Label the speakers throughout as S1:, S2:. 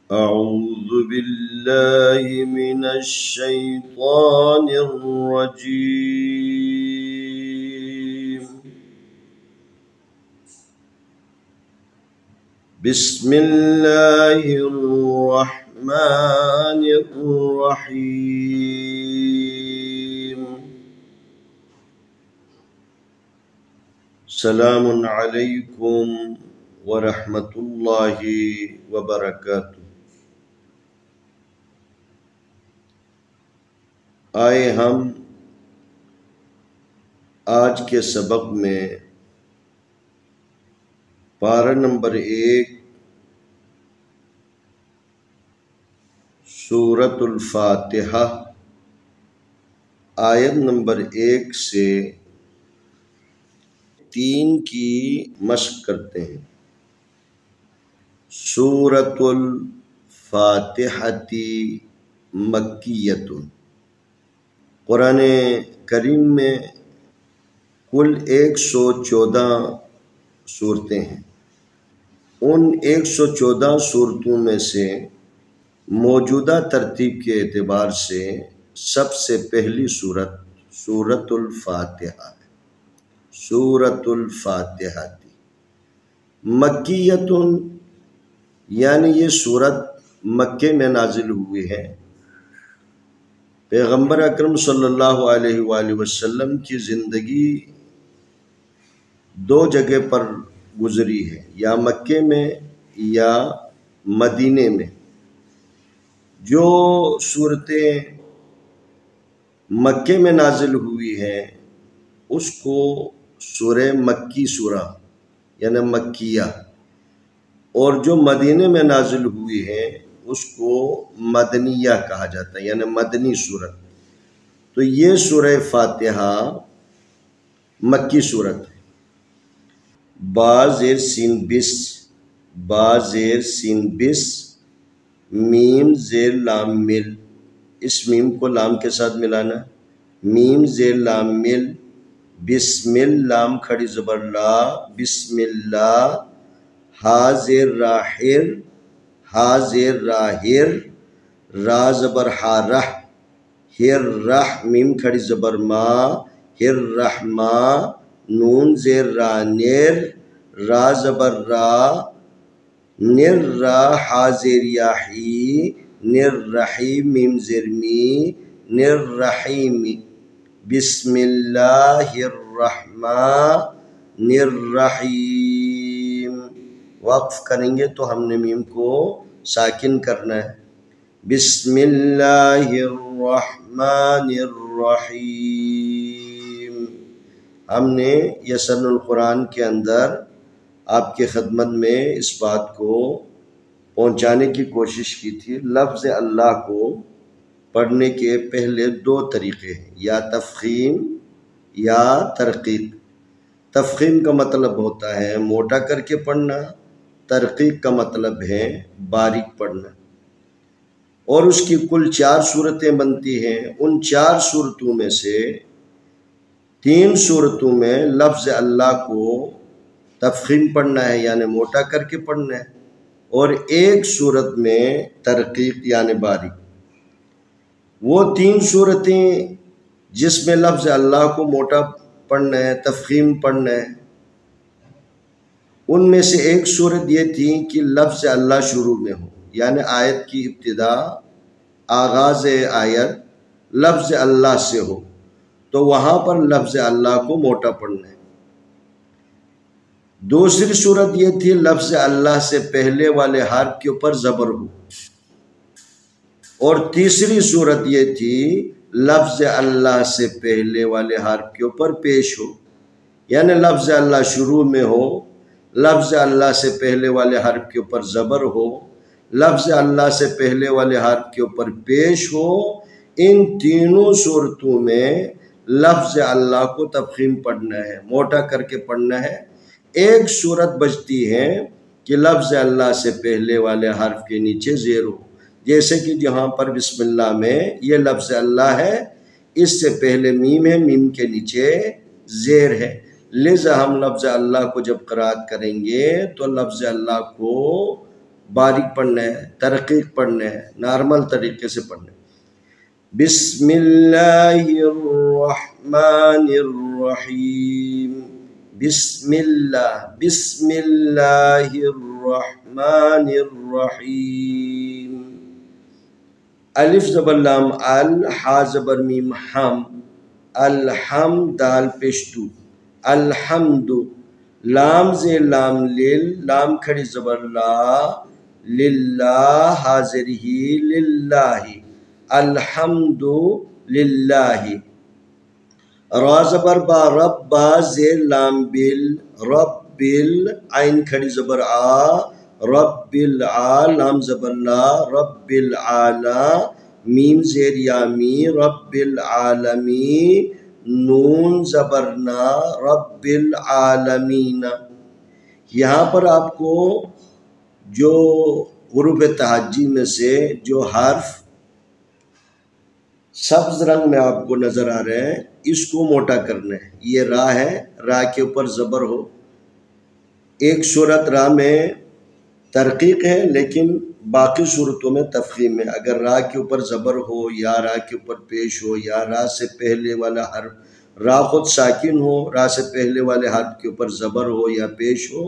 S1: أعوذ بالله من الشيطان الرجيم. بسم الله الرحمن الرحيم. سلام عليكم ورحمة الله وبركاته. آئے ہم آج کے سبق میں پارہ نمبر 1 سورۃ الفاتحہ آیت نمبر 1 سے 3 کی مشق کرتے ہیں. سورۃ الفاتحہ مکیۃ. قرآن کریم میں کل 114 صورتیں ہیں. ان 114 صورتوں میں سے موجودہ ترتیب کے اعتبار سے سب سے پہلی صورت سورۃ الفاتحہ ہے. سورۃ الفاتحہ مکیۃ، یعنی یہ صورت مکے میں نازل ہوئی ہے. پیغمبر اکرم صلی اللہ علیہ وآلہ وسلم کی زندگی 2 جگہ پر گزری ہے، یا مکے میں یا مدینے میں. جو صورتیں مکے میں نازل ہوئی ہیں اس کو سورہ مکی سورہ یعنی مکیہ، اور جو مدینے میں نازل ہوئی ہے اس کو مدنیہ کہا جاتا ہے، یعنی مدنی صورت. تو یہ سورہ فاتحہ مکی صورت ہے. با زیر سین بس، با زیر سین بس، میم زیر لام مل. اس میم کو لام کے ساتھ ملانا. میم زیر لام مل، بسم لام کھڑی زبر لا، بسم اللہ. ہا زیر راہر، ہا زیر راہر، را زبر ہا رہ، ہر رہ میم کھڑی زبر ما، ہر رحما. نون زیر را نیر، را زبر را، نر را ہا زیر یاحی، نر رحی میم زیر می، نر رحیمی. بسم اللہ الرحمن الرحیم. وقف کریں گے تو ہم نے میم کو ساکن کرنا ہے. بسم اللہ الرحمن الرحیم. ہم نے یسن القرآن کے اندر آپ کے خدمت میں اس بات کو پہنچانے کی کوشش کی تھی. لفظ اللہ کو پڑھنے کے پہلے 2 طریقے ہیں، یا تفخیم یا ترقیق. تفخیم کا مطلب ہوتا ہے موٹا کر کے پڑھنا، ترقیق کا مطلب ہے باریک پڑھنا. اور اس کی کل 4 صورتیں بنتی ہیں. ان 4 صورتوں میں سے 3 صورتوں میں لفظ اللہ کو تفخیم پڑھنا ہے یعنی موٹا کر کے پڑھنا ہے، اور 1 صورت میں ترقیق یعنی باریک. وہ 3 صورتیں جس میں لفظ اللہ کو موٹا پڑھنا ہے، تفخیم پڑھنا ہے، ان میں سے 1 صورت یہ تھی کہ لفظ اللہ شروع میں ہو، یعنی آیت کی ابتدا آغاز آیت لفظ اللہ سے ہو، تو وہاں پر لفظ اللہ کو موٹا پڑھنا ہے. دوسری صورت یہ تھی لفظ اللہ سے پہلے والے حرف کے اوپر زبر ہو. اور تیسری صورت یہ تھی لفظ اللہ سے پہلے والے حرف کے اوپر پیش ہو، یعنی لفظ اللہ شروع میں ہو، لفظ اللہ سے پہلے والے حرف کے اوپر زبر ہو، لفظ اللہ سے پہلے والے حرف کے اوپر پیش ہو. ان تینوں صورتوں میں لفظ اللہ کو تفخیم پڑھنا ہے، موٹا کر کے پڑھنا ہے. 1 صورت بچتی ہے کہ لفظ اللہ سے پہلے والے حرف کے نیچے زیر ہو، جیسے کہ جہاں پر بسم اللہ میں یہ لفظ اللہ ہے، اس سے پہلے میم ہے، میم کے نیچے زیر ہے. لذا ہم لفظ اللہ کو جب قرأت کریں گے تو لفظ اللہ کو باریک پڑھنا ہے، ترقیق پڑھنا ہے، نارمل طریقے سے پڑھنا ہے۔ بسم اللہ الرحمن الرحیم، بسم اللہ، بسم اللہ الرحمن الرحیم۔ الف زبر لام ال، ہا زبر میم ہم، الحم دال پیشتو، الحمد، لام زی لام لیل، لام کھڑی زبر لا، للہ حاضر ہی، للہ، الحمد للہ۔ را زبر با، رب با زیر لام بل، رب بل، عین کھڑی زبر آ، رب العا، لام زبر لا، رب العالا، میم زیر یامی، رب العالمی، نون زبرنا، رب العالمین۔ یہاں پر آپ کو جو حروف تہجی میں سے جو حرف سبز رنگ میں آپ کو نظر آ رہے ہیں اس کو موٹا کرنا ہے۔ یہ را ہے، را کے اوپر زبر ہو۔ ایک صورت را میں ترقیق ہے لیکن باقی صورتوں میں تفخیم ہے۔ اگر را کے اوپر زبر ہو یا را کے اوپر پیش ہو یا را سے پہلے والا حرف، را خود ساکن ہو، را سے پہلے والے حرف کے اوپر زبر ہو یا پیش ہو،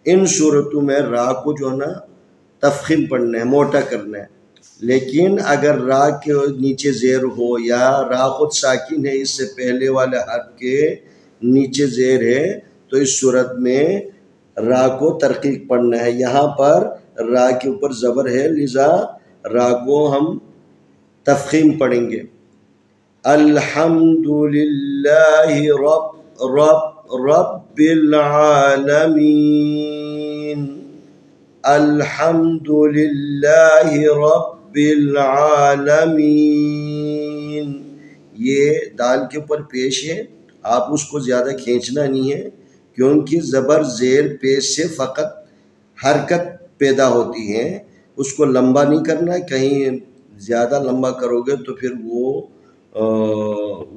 S1: ان صورتوں میں را کو جو ہے نا تفخیم پڑھنا ہے، موٹا کرنا ہے۔ لیکن اگر را کے نیچے زیر ہو یا را خود ساکن ہے، اس سے پہلے والے حرف کے نیچے زیر ہے، تو اس صورت میں را کو ترقیق پڑھنا ہے۔ یہاں پر را کے اوپر زبر ہے لذا را کو ہم تفخیم پڑھیں گے۔ الحمدللہ رب العالمین، الحمدللہ رب العالمین۔ یہ دال کے اوپر پیش ہے، آپ اس کو زیادہ کھینچنا نہیں ہے کیونکہ زبر زیر پیش سے فقط حرکت پیدا ہوتی ہے، اس کو لمبا نہیں کرنا ہے۔ کہیں زیادہ لمبا کرو گے تو پھر وہ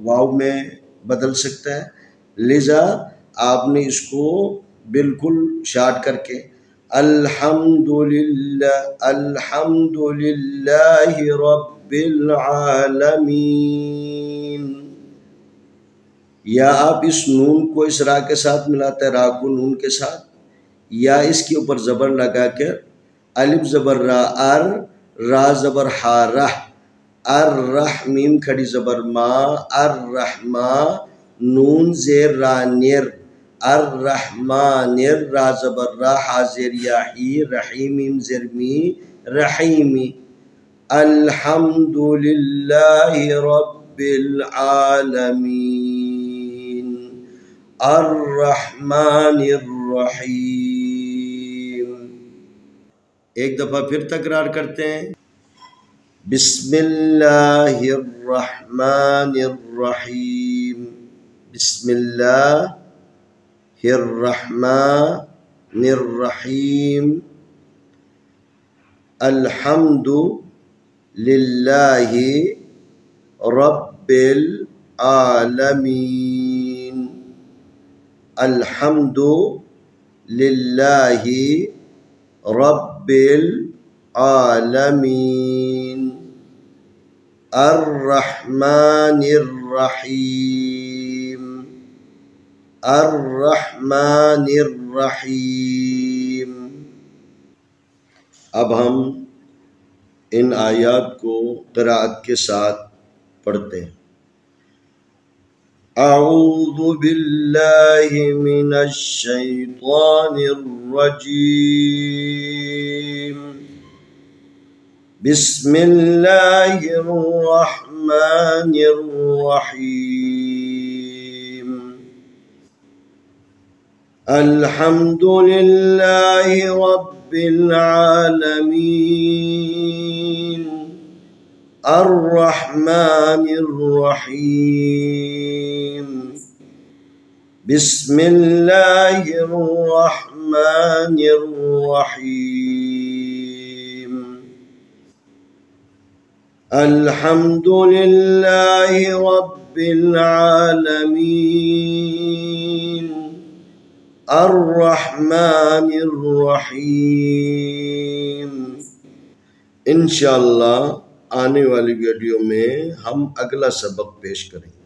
S1: واو میں بدل سکتا ہے، لذا آپ نے اس کو بالکل شارٹ کر کے الحمدللہ رب العالمین۔ یا آپ اس نون کو اس را کے ساتھ ملاتے ہیں، را کو نون کے ساتھ، یا اس کے اوپر زبر لگا کر الف زبر را ار، را زبر ہا رہ، الرح، میم کھڑی زبر ما، الرحما، نون زیر را نیر، الرحمانر، را زبر را، ہا زیر یا ہی، رحیم، میم زیر می، رحیمی۔ الحمدللہ رب العالمین، الرحمن الرحیم۔ ایک دفعہ پھر تکرار کرتے ہیں۔ بسم اللہ الرحمن الرحیم، بسم اللہ الرحمن الرحیم، الحمد للہ رب العالمین، الحمد للہ رب العالمین، الرحمن الرحیم، الرحمن الرحیم۔ اب ہم ان آیات کو قرأت کے ساتھ پڑھتے ہیں۔ اعوذ باللہ من الشیطان الرجیم، بسم اللہ الرحمن الرحیم، الحمد للہ رب العالمین، الرحمن الرحیم، بسم اللہ الرحمن الرحیم، الحمد للہ رب العالمین، الرحمن الرحیم۔ انشاءاللہ آنے والی ویڈیو میں ہم اگلا سبق پیش کریں گے۔